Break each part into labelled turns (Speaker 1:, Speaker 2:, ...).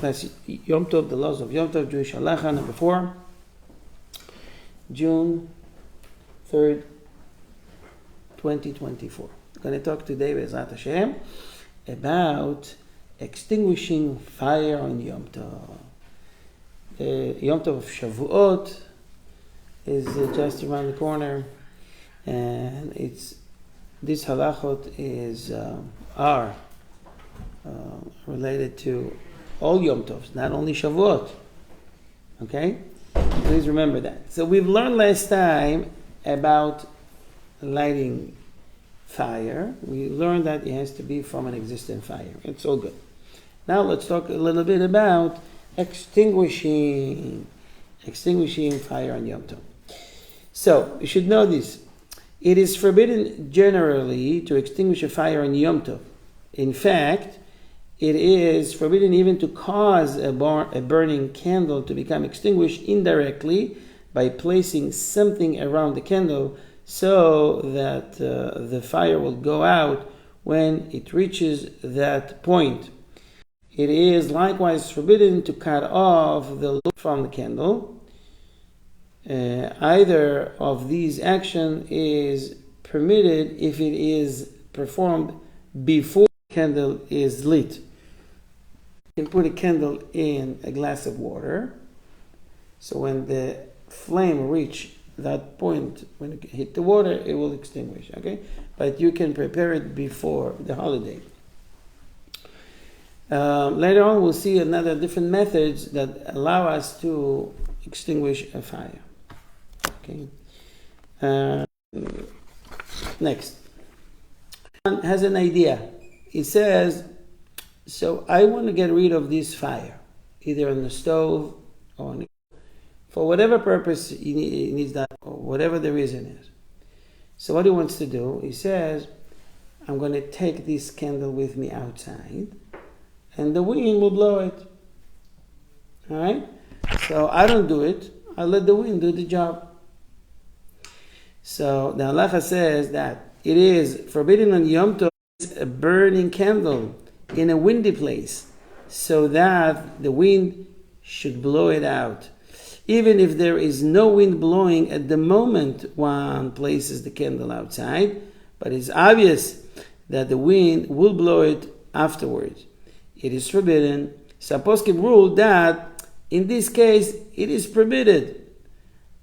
Speaker 1: Class Yom Tov, the laws of Yom Tov, Jewish Halacha, number 4, June 3rd, 2024. I'm going to talk today, Be'ezrat Hashem, about extinguishing fire on Yom Tov. Yom Tov of Shavuot is just around the corner, and this halachot are related to all Yom Tovs, not only Shavuot. Okay? Please remember that. So we've learned last time about lighting fire. We learned that it has to be from an existing fire. It's all good. Now let's talk a little bit about extinguishing fire on Yom Tov. So you should know this. It is forbidden generally to extinguish a fire on Yom Tov. In fact, it is forbidden even to cause a burning candle to become extinguished indirectly by placing something around the candle so that the fire will go out when it reaches that point. It is likewise forbidden to cut off the wick from the candle. Either of these actions is permitted if it is performed before the candle is lit. You can put a candle in a glass of water, so when the flame reach that point, when it hit the water, it will extinguish. Okay, but you can prepare it before the holiday. Later on, we'll see another different methods that allow us to extinguish a fire. Okay. Next, one has an idea. He says, so I want to get rid of this fire, either on the stove or for whatever purpose he needs that, or whatever the reason is. So what he wants to do, he says, I'm going to take this candle with me outside, and the wind will blow it. All right? So I don't do it. I let the wind do the job. So the Halacha says that it is forbidden on Yom Tov a burning candle in a windy place, so that the wind should blow it out. Even if there is no wind blowing at the moment one places the candle outside, but it's obvious that the wind will blow it afterwards, it is forbidden. Poskim ruled that in this case it is permitted.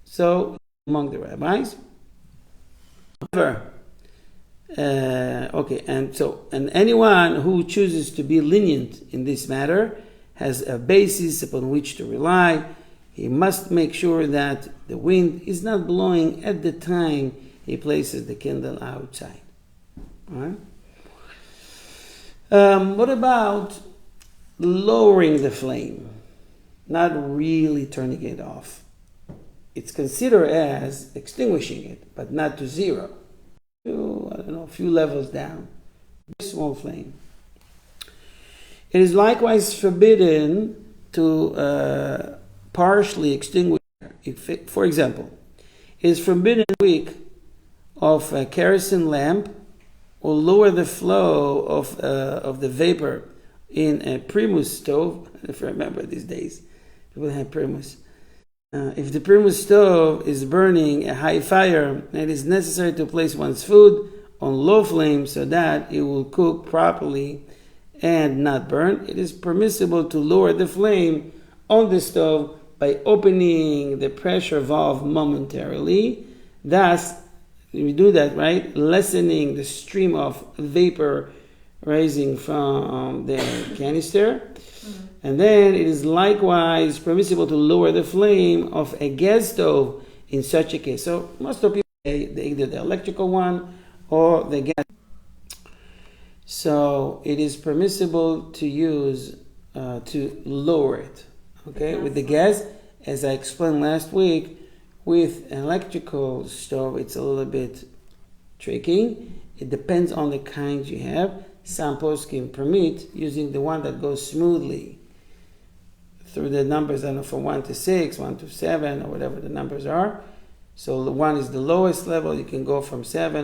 Speaker 1: So among the rabbis. However, and anyone who chooses to be lenient in this matter has a basis upon which to rely. He must make sure that the wind is not blowing at the time he places the candle outside. All right? What about lowering the flame? Not really turning it off. It's considered as extinguishing it, but not to zero. A few levels down. Very small flame. It is likewise forbidden to partially extinguish. For example, it is forbidden to wick of a kerosene lamp or lower the flow of the vapor in a Primus stove. If I remember these days, people have Primus. If the Primus stove is burning a high fire, it is necessary to place one's food on low flame so that it will cook properly and not burn. It is permissible to lower the flame on the stove by opening the pressure valve momentarily. Thus, we do that, right? Lessening the stream of vapor rising from the canister. And then it is likewise permissible to lower the flame of a gas stove in such a case. So most of people, either the electrical one or the gas. So it is permissible to use, to lower it, okay, with the gas. As I explained last week, with an electrical stove, it's a little bit tricky. It depends on the kind you have. Some poskim permit using the one that goes smoothly through the numbers, I don't know, from 1 to 6, 1 to 7, or whatever the numbers are. So the 1 is the lowest level. You can go from 7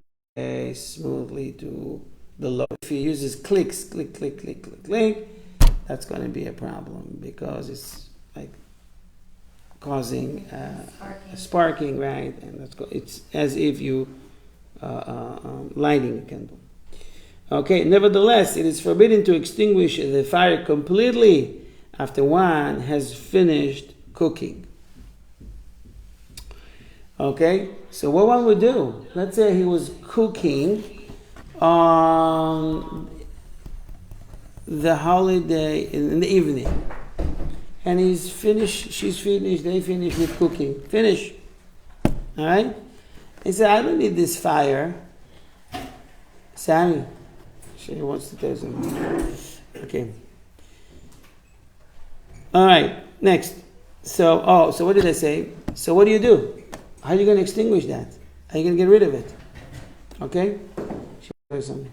Speaker 1: smoothly to the low. If you use clicks, click, click, click, click, click, that's going to be a problem because it's like causing sparking, right? And it's as if you lighting a candle. Okay, nevertheless, it is forbidden to extinguish the fire completely after one has finished cooking. Okay, so what one would do, let's say he was cooking on the holiday in the evening, and she's finished, they finished with cooking. Finish. Alright? He said, I don't need this fire. Sammy. She wants to tell something. Okay. Alright, next. So what did I say? So what do? How are you going to extinguish that? How are you going to get rid of it? Okay? She wants to tell something.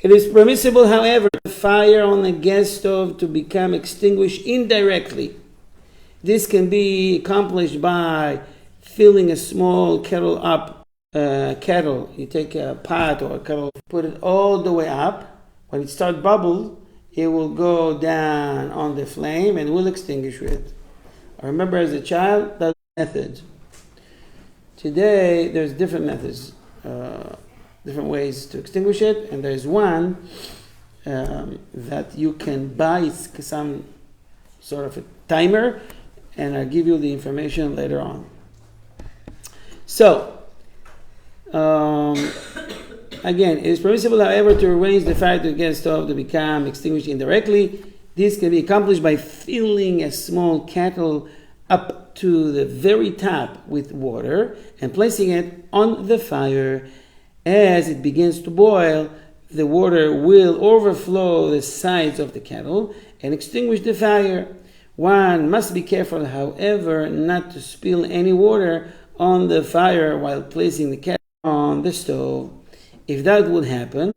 Speaker 1: It is permissible, however, for fire on a gas stove to become extinguished indirectly. This can be accomplished by filling a small kettle up. You take a pot or a kettle, put it all the way up. When it starts bubble, it will go down on the flame and will extinguish it. I remember as a child, that method. Today, there's different methods. Different ways to extinguish it, and there's one that you can buy some sort of a timer, and I'll give you the information later on. So, again, it is permissible, however, to arrange the fire to the gas stove to become extinguished indirectly. This can be accomplished by filling a small kettle up to the very top with water and placing it on the fire. As it begins to boil, the water will overflow the sides of the kettle and extinguish the fire. One must be careful, however, not to spill any water on the fire while placing the kettle on the stove. If that would happen,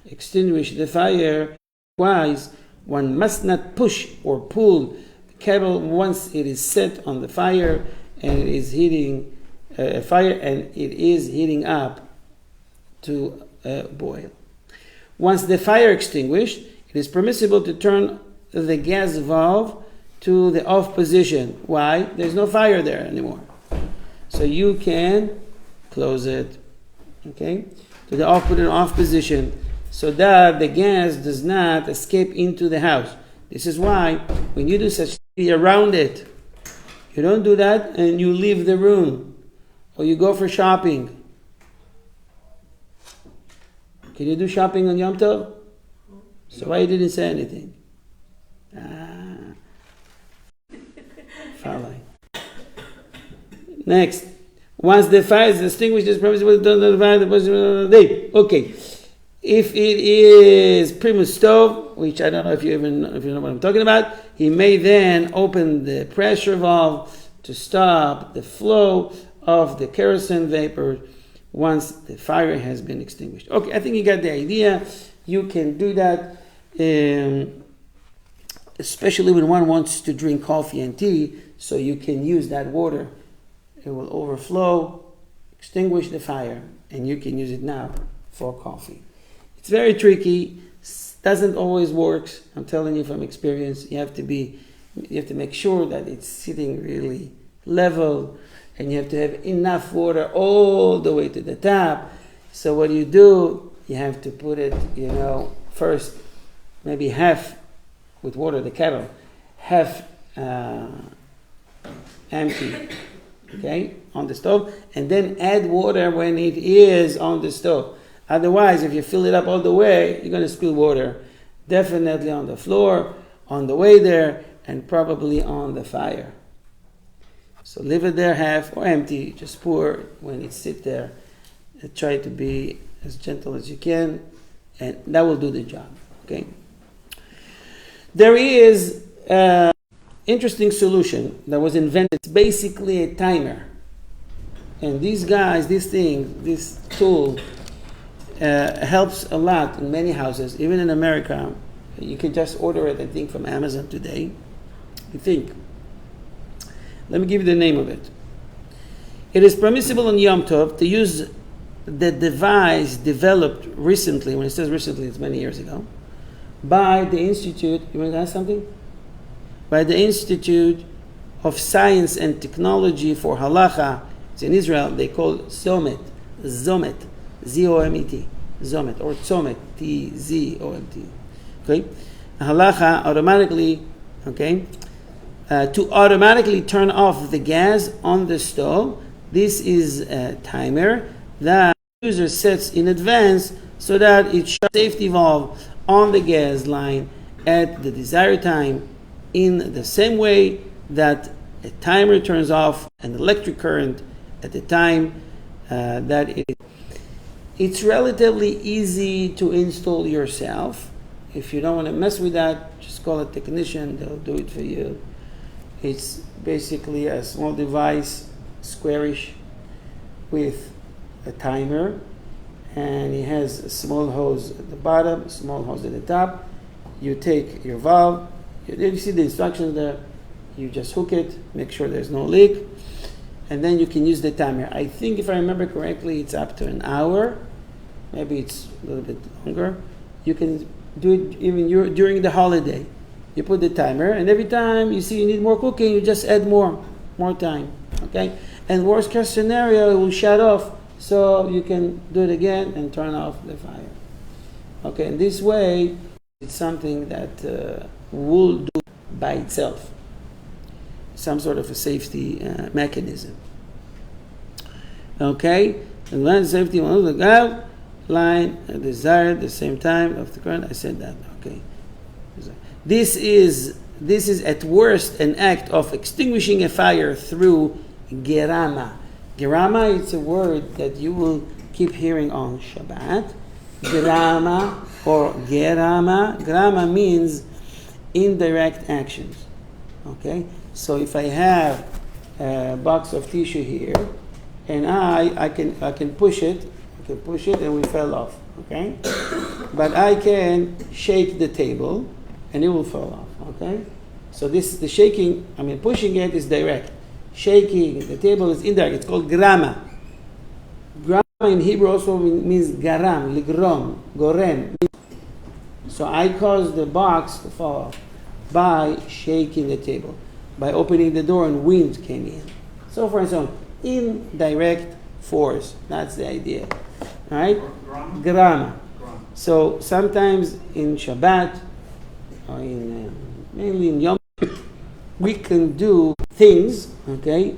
Speaker 1: extinguish the fire. Likewise, one must not push or pull the kettle once it is set on the fire and it is heating up to boil. Once the fire extinguished, it is permissible to turn the gas valve to the off position. Why? There's no fire there anymore. So you can close it, okay, to the put it off position so that the gas does not escape into the house. This is why when you do such thing around it, you don't do that and you leave the room or you go for shopping. Can you do shopping on Yom Tov? So why you didn't say anything? Following. Next. Once the fire is extinguished, it's permissible to turn the fire to the day. Okay. If it is primus stove, which I don't know if you know what I'm talking about, he may then open the pressure valve to stop the flow of the kerosene vapor once the fire has been extinguished. Okay, I think you got the idea. You can do that, especially when one wants to drink coffee and tea, so you can use that water. It will overflow, extinguish the fire, and you can use it now for coffee. It's very tricky, doesn't always work. I'm telling you from experience, you have to make sure that it's sitting really level, and you have to have enough water all the way to the top. So what do? You have to put it, first maybe half with water, the kettle, half empty, okay, on the stove, and then add water when it is on the stove. Otherwise, if you fill it up all the way, you're going to spill water, definitely on the floor, on the way there, and probably on the fire. So leave it there half or empty, just pour when it sits there. And try to be as gentle as you can, and that will do the job, okay? There is an interesting solution that was invented. It's basically a timer. And this tool helps a lot in many houses, even in America. You can just order it, I think, from Amazon today. Let me give you the name of it. It is permissible on Yom Tov to use the device developed recently. When it says recently, it's many years ago, by the Institute, you want to ask something? By the Institute of Science and Technology for Halacha. It's in Israel. They call it Zomet, Z-O-M-E-T, Zomet, or Tzomet, T-Z-O-M-T. Okay, Halacha automatically, okay, to automatically turn off the gas on the stove. This is a timer that the user sets in advance so that it shuts the safety valve on the gas line at the desired time, in the same way that a timer turns off an electric current at the time that it. It's relatively easy to install yourself. If you don't want to mess with that, just call a technician, they'll do it for you. It's basically a small device, squarish, with a timer, and it has a small hose at the bottom, a small hose at the top. You take your valve, you see the instructions there, you just hook it, make sure there's no leak, and then you can use the timer. I think if I remember correctly, it's up to an hour, maybe it's a little bit longer. You can do it even during the holiday. You put the timer, and every time you see you need more cooking, you just add more time, okay? And worst case scenario, it will shut off, so you can do it again and turn off the fire. Okay, in this way, it's something that will do by itself. Some sort of a safety mechanism. Okay, and when safety on the valve line desired at the same time of the current, I said that. Okay, this is at worst an act of extinguishing a fire through gerama. Gerama is a word that you will keep hearing on Shabbat. Gerama or gerama. Gerama means indirect actions. Okay, so if I have a box of tissue here, and I can push it, and we fell off. Okay, but I can shake the table, and it will fall off. Okay, so the shaking, pushing it is direct. Shaking the table is indirect. It's called grama. Grama in Hebrew also means garam, ligrom, gorem. So I caused the box to fall off by shaking the table, by opening the door and wind came in. So for and so on. Indirect force. That's the idea. All right? Grama. So sometimes in Shabbat, or mainly in Yom, we can do things, okay,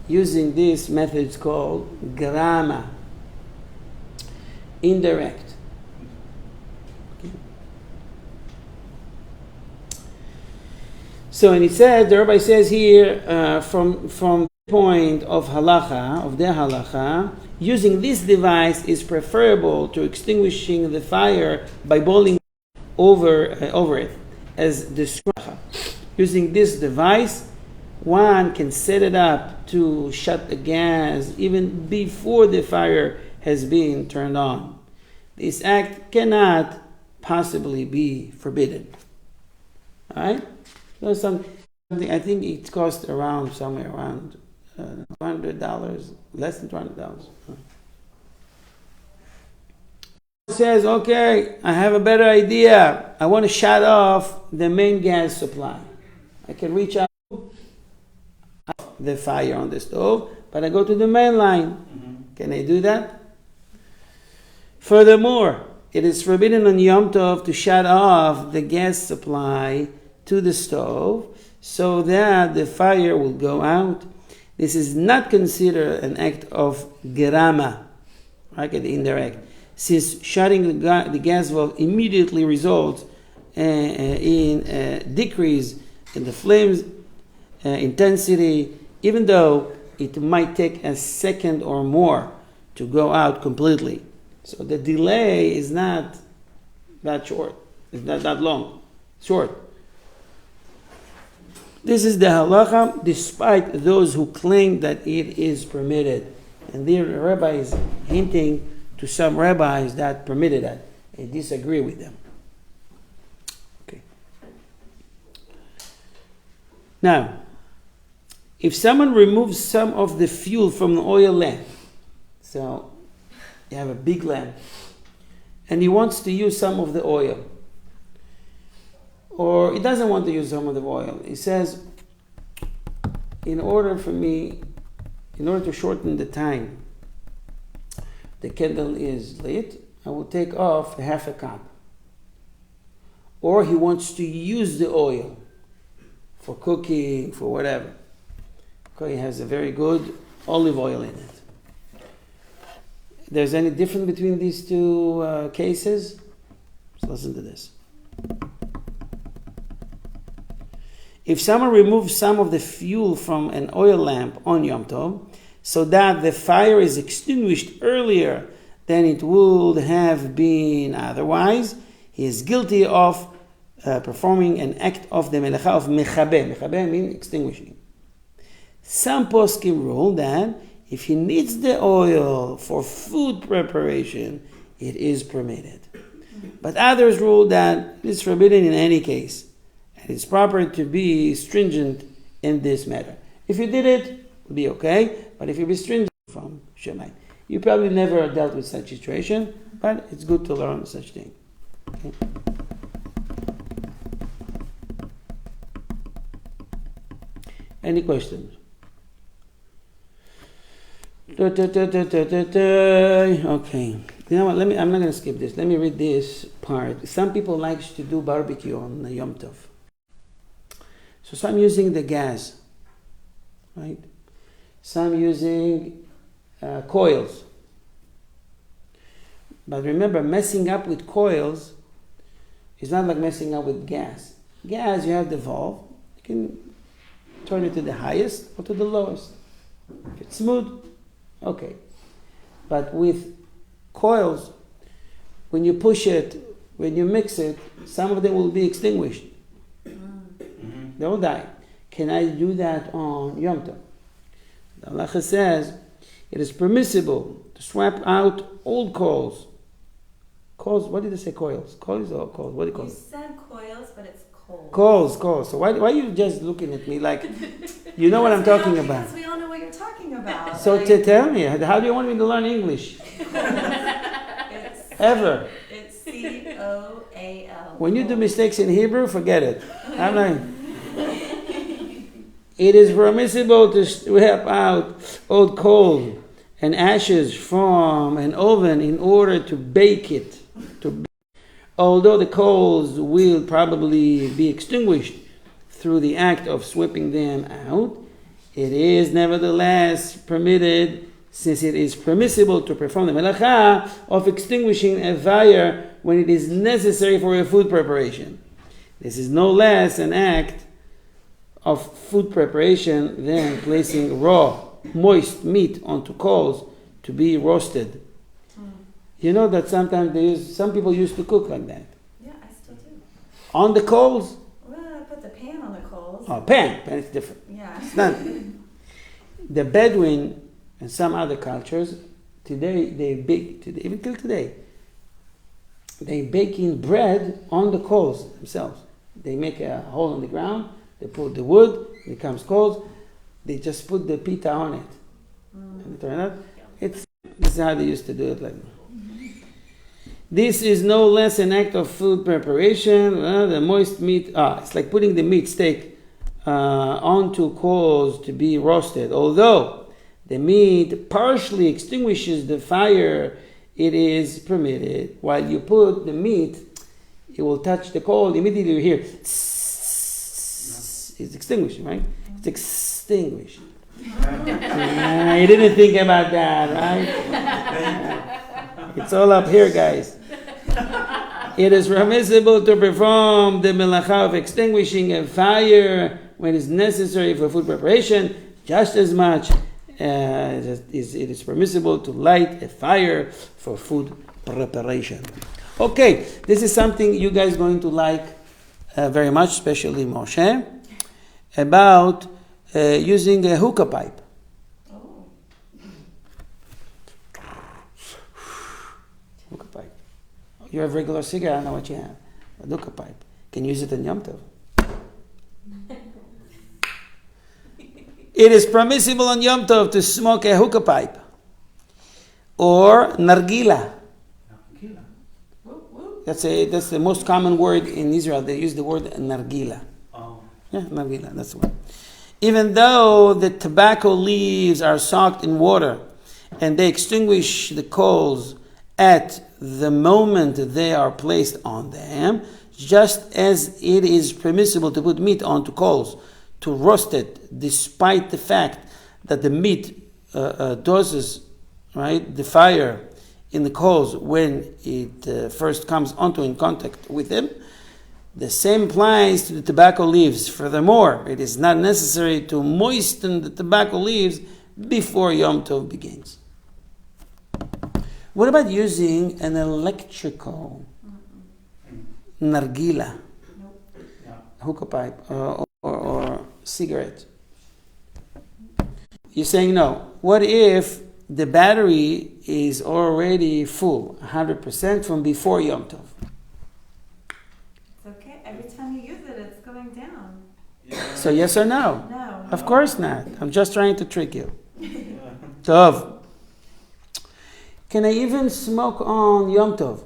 Speaker 1: using this method. It's called grama. Indirect. Okay. So, and it says, the Rabbi says here, from the point of halacha, of their halacha, using this device is preferable to extinguishing the fire by boiling over it, as described. Using this device, one can set it up to shut the gas even before the fire has been turned on. This act cannot possibly be forbidden. All right? So something I think it costs somewhere around $200, less than $200. It says, okay, I have a better idea. I want to shut off the main gas supply. I can reach out the fire on the stove, but I go to the main line. Mm-hmm. Can I do that? Furthermore, it is forbidden on Yom Tov to shut off the gas supply to the stove so that the fire will go out. This is not considered an act of gerama, right? The indirect, since shutting the gas valve immediately results in a decrease in the flame's intensity, even though it might take a second or more to go out completely. So the delay is not that short. It's not that long. Short. This is the halacha, despite those who claim that it is permitted. And the rabbi is hinting to some rabbis that permitted that. I disagree with them. Okay. Now, if someone removes some of the fuel from the oil lamp, so you have a big lamp, and he wants to use some of the oil, or he doesn't want to use almond oil. He says, in order to shorten the time the candle is lit, I will take off half a cup. Or he wants to use the oil for cooking, for whatever. Okay, he has a very good olive oil in it. There's any difference between these two cases? Let's listen to this. If someone removes some of the fuel from an oil lamp on Yom Tov, so that the fire is extinguished earlier than it would have been otherwise, he is guilty of performing an act of the melacha of mechabeh. Mechabeh means extinguishing. Some poskim rule that if he needs the oil for food preparation, it is permitted. But others rule that it is forbidden in any case, and it's proper to be stringent in this matter. If you did it, it would be okay, but if you be stringent from Shemai, you probably never dealt with such situation, but it's good to learn such thing. Okay? Any questions? Okay. You know what? I'm not going to skip this. Let me read this part. Some people like to do barbecue on Yom Tov. So some using the gas, right? Some using coils. But remember, messing up with coils is not like messing up with gas. Gas, you have the valve. You can turn it to the highest or to the lowest. If it's smooth, okay. But with coils, when you push it, when you mix it, some of them will be extinguished. They will die. Can I do that on Yom Tov? The Halacha says it is permissible to swap out old coals. Coals, what did they say, coils? Coils or coals? What do you call it?
Speaker 2: You said coils, but it's coals.
Speaker 1: Coals. So why are you just looking at me like, you know what I'm talking about?
Speaker 2: Because we all know what you're talking about.
Speaker 1: So tell me, how do you want me to learn English? Ever.
Speaker 2: It's C-O-A-L.
Speaker 1: When you do mistakes in Hebrew, forget it. I'm like, it is permissible to swap out old coal and ashes from an oven in order to bake it. Although the coals will probably be extinguished through the act of sweeping them out, it is nevertheless permitted, since it is permissible to perform the melacha of extinguishing a fire when it is necessary for a food preparation. This is no less an act of food preparation than placing raw, moist meat onto coals to be roasted. You know that sometimes some people used to cook like that.
Speaker 2: Yeah, I still do.
Speaker 1: On the coals?
Speaker 2: Well, I put the pan on the coals.
Speaker 1: Oh, pan is different.
Speaker 2: Yeah.
Speaker 1: It's not. The Bedouin and some other cultures, today, even till today, they baking bread on the coals themselves. They make a hole in the ground, they put the wood, it becomes coals, they just put the pita on it. And they turn it out. This is how they used to do it. This is no less an act of food preparation. The moist meat, it's like putting the meat steak onto coals to be roasted. Although the meat partially extinguishes the fire, it is permitted. While you put the meat, it will touch the coal. Immediately you hear, it's extinguished, right? It's extinguished. You didn't think about that, right? It's all up here, guys. It is permissible to perform the melacha of extinguishing a fire when it is necessary for food preparation, just as much as it is permissible to light a fire for food preparation. Okay, this is something you guys are going to like very much, especially Moshe, about using a hookah pipe. Hookah pipe. You have regular cigarette, I don't know what you have. A hookah pipe. Can you use it in Yom Tov. It is permissible on Yom Tov to smoke a hookah pipe or nargila. That's the most common word in Israel. They use the word nargila.
Speaker 3: Oh.
Speaker 1: Yeah, nargila, that's the word. Even though the tobacco leaves are soaked in water and they extinguish the coals at the moment they are placed on them, just as it is permissible to put meat onto coals, to roast it, despite the fact that the meat doses, right, the fire in the coals when it first comes in contact with them. The same applies to the tobacco leaves. Furthermore, it is not necessary to moisten the tobacco leaves before Yom Tov begins. What about using an electrical nargila, hookah pipe, or cigarette? You're saying no. What if the battery is already full, 100% from before Yom Tov?
Speaker 2: It's okay. Every time you use it, it's going down.
Speaker 1: So yes or no?
Speaker 2: No.
Speaker 1: Of course not. I'm just trying to trick you. Tov. Can I even smoke on Yom Tov?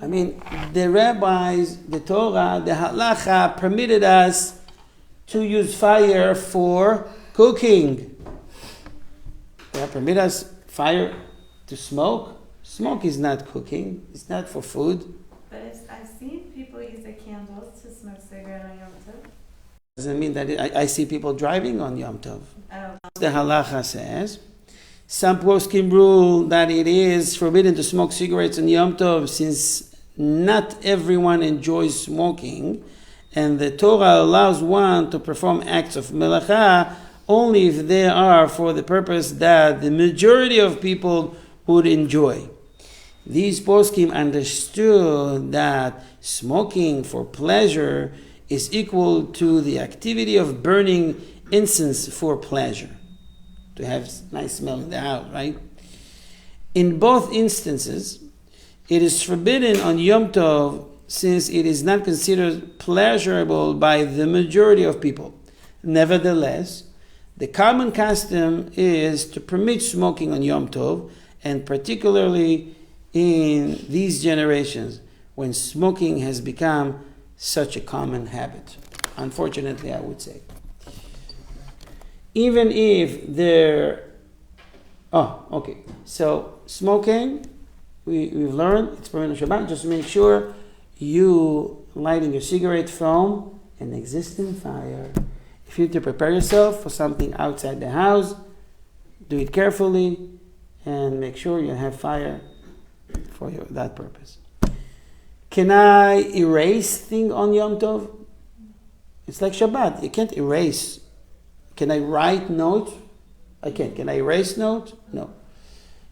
Speaker 1: I mean, the rabbis, the Torah, the Halacha permitted us to use fire for cooking. They permit us fire to smoke. Smoke is not cooking. It's not for food.
Speaker 2: But I've seen people use their candles to smoke cigarette on Yom Tov.
Speaker 1: Doesn't mean that I see people driving on Yom Tov.
Speaker 2: Oh.
Speaker 1: The Halacha says, some poskim rule that it is forbidden to smoke cigarettes on Yom Tov since not everyone enjoys smoking, and the Torah allows one to perform acts of melacha only if they are for the purpose that the majority of people would enjoy. These poskim understood that smoking for pleasure is equal to the activity of burning incense for pleasure, to have nice smell in the house, right? In both instances, it is forbidden on Yom Tov since it is not considered pleasurable by the majority of people. Nevertheless, the common custom is to permit smoking on Yom Tov, and particularly in these generations when smoking has become such a common habit. Unfortunately, I would say. Even if so smoking, we've learned it's permitted on Shabbat. Just make sure you lighting your cigarette from an existing fire. If you need to prepare yourself for something outside the house, do it carefully and make sure you have fire for that purpose. Can I erase thing on Yom Tov? It's like Shabbat. You can't erase. Can I write note? I can't. Can I erase note? No.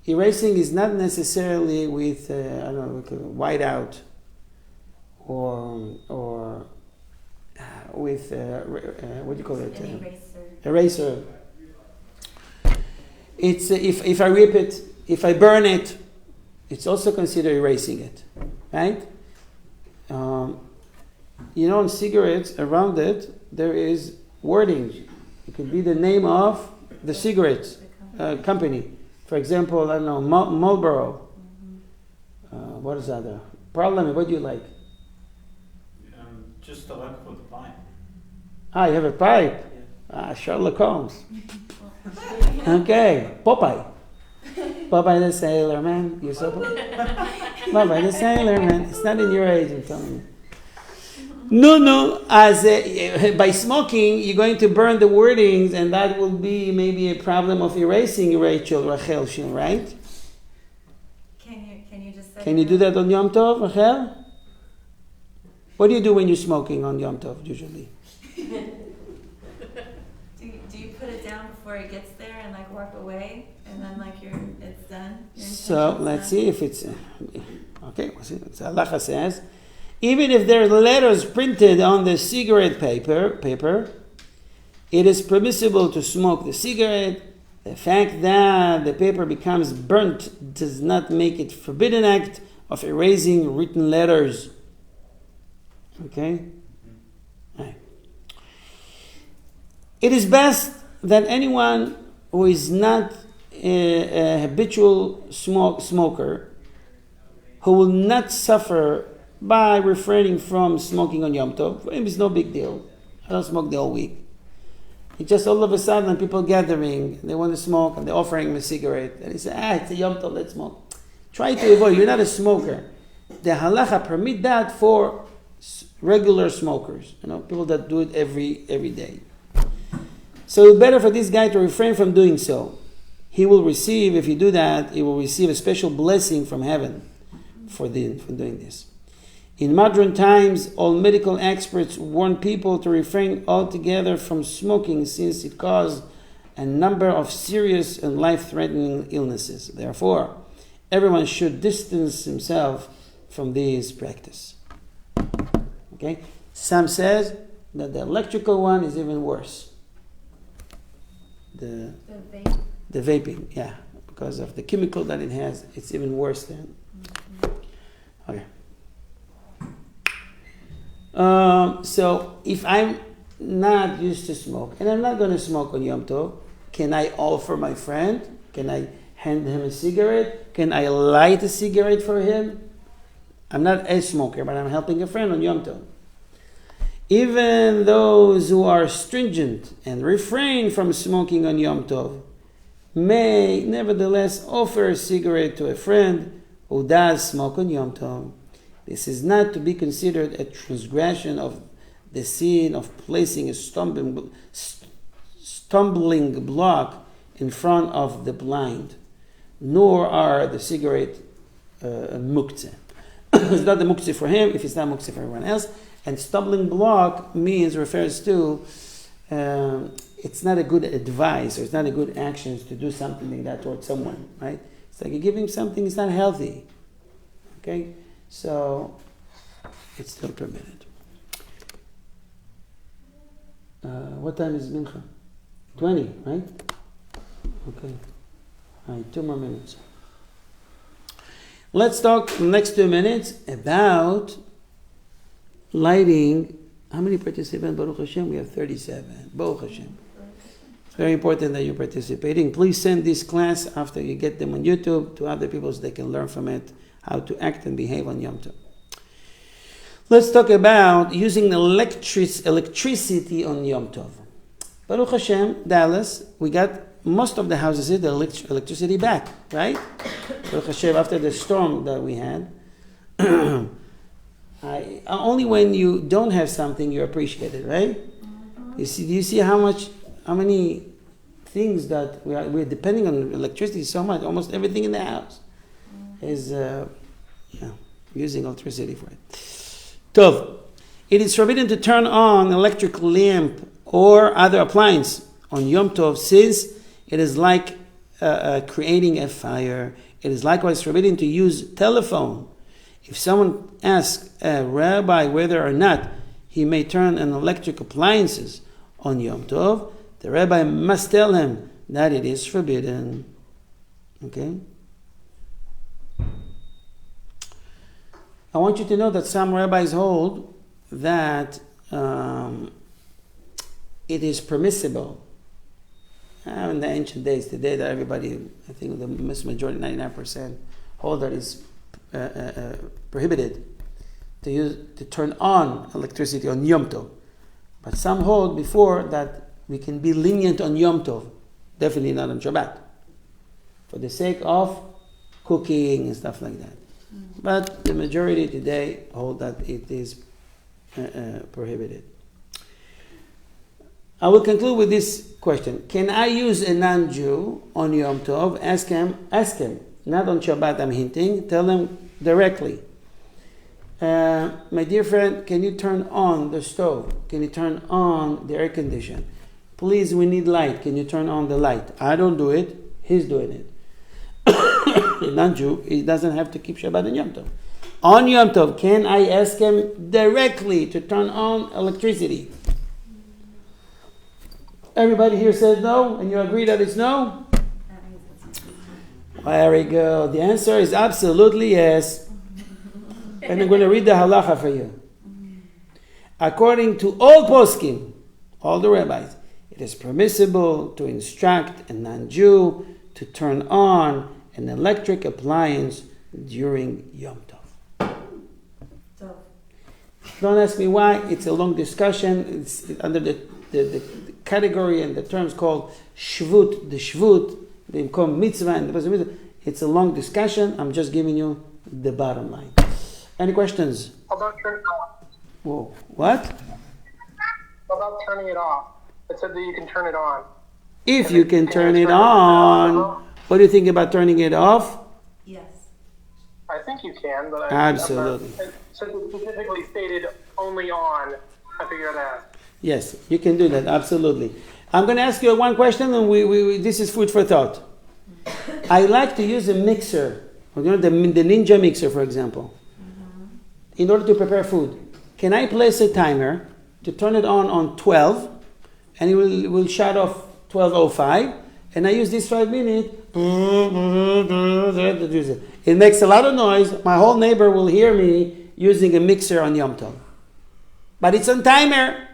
Speaker 1: Erasing is not necessarily with whiteout or with what do you call it?
Speaker 2: An
Speaker 1: Eraser. It's if I rip it, if I burn it, it's also considered erasing it, right? On cigarettes, around it, there is wording. It could be the name of the cigarettes company. For example, I don't know, Marlboro. What is that? Problem, what do you like?
Speaker 3: Just the one for the pipe.
Speaker 1: You have a pipe?
Speaker 3: Yeah.
Speaker 1: Sherlock Holmes. Okay, Popeye. Popeye the Sailor Man. You saw Popeye the Sailor Man. It's not in your age, I'm telling you. No. As by smoking, you're going to burn the wordings, and that will be maybe a problem of erasing Rachel, right?
Speaker 2: Can you just say?
Speaker 1: Can you do that on Yom Tov, Rachel? What do you do when you're smoking on Yom Tov, usually?
Speaker 2: Do you put it down before it gets there and like walk away, and then it's done?
Speaker 1: So let's see if it's okay. We'll see. So Halacha says, even if there are letters printed on the cigarette paper, it is permissible to smoke the cigarette. The fact that the paper becomes burnt does not make it forbidden act of erasing written letters. Okay? Right. It is best that anyone who is not a habitual smoker, who will not suffer by refraining from smoking on Yom Tov. For him, it's no big deal. I don't smoke the whole week. It's just all of a sudden people gathering, they want to smoke, and they're offering him a cigarette. And he says, it's a Yom Tov, let's smoke. Try to avoid. You're not a smoker. The halacha permit that for regular smokers, people that do it every day. So it's better for this guy to refrain from doing so. He will receive, if you do that, he will receive a special blessing from heaven for doing this. In modern times, all medical experts warn people to refrain altogether from smoking since it causes a number of serious and life-threatening illnesses. Therefore, everyone should distance himself from this practice. Okay? Sam says that the electrical one is even worse. The vaping, yeah. Because of the chemical that it has, it's even worse than. Okay. So if I'm not used to smoke, and I'm not going to smoke on Yom Tov, can I offer my friend? Can I hand him a cigarette? Can I light a cigarette for him? I'm not a smoker, but I'm helping a friend on Yom Tov. Even those who are stringent and refrain from smoking on Yom Tov may nevertheless offer a cigarette to a friend who does smoke on Yom Tov. This is not to be considered a transgression of the sin of placing a stumbling block in front of the blind, nor are the cigarette muktzeh. It's not the muktzeh for him if it's not muktzeh for everyone else. And stumbling block refers to it's not a good advice or it's not a good action to do something like that towards someone, right? It's like you give him something, it's not healthy. Okay? So it's still permitted. What time is Mincha? 20, right? Okay. All right, 2 more minutes. Let's talk the next 2 minutes about lighting. How many participants, Baruch Hashem? We have 37. Baruch Hashem. It's very important that you're participating. Please send this class after you get them on YouTube to other people so they can learn from it how to act and behave on Yom Tov. Let's talk about using electricity on Yom Tov. Baruch Hashem, Dallas, we got most of the houses here, the electricity back, right? Baruch Hashem, after the storm that we had. Only when you don't have something you appreciate it, right? Do you see how many things that we're depending on electricity so much? Almost everything in the house is using electricity for it. Tov. It is forbidden to turn on an electric lamp or other appliance on Yom Tov since it is like creating a fire. It is likewise forbidden to use telephone. If someone asks a rabbi whether or not he may turn on electric appliances on Yom Tov, the rabbi must tell him that it is forbidden. Okay? I want you to know that some rabbis hold that it is permissible. In the ancient days, today that everybody, I think the majority, 99%, hold that it's prohibited to turn on electricity on Yom Tov. But some hold before that we can be lenient on Yom Tov, definitely not on Shabbat, for the sake of cooking and stuff like that. But the majority today hold that it is prohibited. I will conclude with this question. Can I use a non-Jew on Yom Tov? Ask him, not on Shabbat I'm hinting, tell him directly. My dear friend, can you turn on the stove? Can you turn on the air conditioner? Please, we need light. Can you turn on the light? I don't do it. He's doing it. A non-Jew, he doesn't have to keep Shabbat and Yom Tov. On Yom Tov, can I ask him directly to turn on electricity? Everybody here says no, and you agree that it's no? Very good. The answer is absolutely yes. And I'm going to read the halacha for you. According to all poskim, all the rabbis, it is permissible to instruct a non-Jew to turn on an electric appliance during Yom Tov. Don't ask me why. It's a long discussion. It's under the category and the terms called shvut, the shvut, the mitzvah and the mitzvah. It's a long discussion. I'm just giving you the bottom line. Any questions?
Speaker 3: How about turning it off?
Speaker 1: Whoa, what?
Speaker 3: How about turning it off? It said that you can turn it on.
Speaker 1: If you can turn it on, what do you think about turning it off?
Speaker 2: Yes.
Speaker 3: I think you can, but
Speaker 1: Absolutely.
Speaker 3: Since it specifically stated only on, I figured that.
Speaker 1: Yes, you can do that. Absolutely. I'm going to ask you one question, and this is food for thought. I like to use a mixer, the Ninja mixer, for example, in order to prepare food. Can I place a timer to turn it on 12, and it will shut off 12:05, and I use this 5 minutes. It makes a lot of noise. My whole neighbor will hear me using a mixer on Yom Tov. But it's on timer.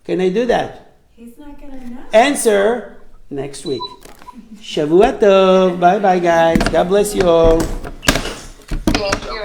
Speaker 1: Can I do that?
Speaker 2: He's not going to know.
Speaker 1: Answer next week. Shavua Tov. Bye-bye, guys. God bless you all.
Speaker 4: Thank you.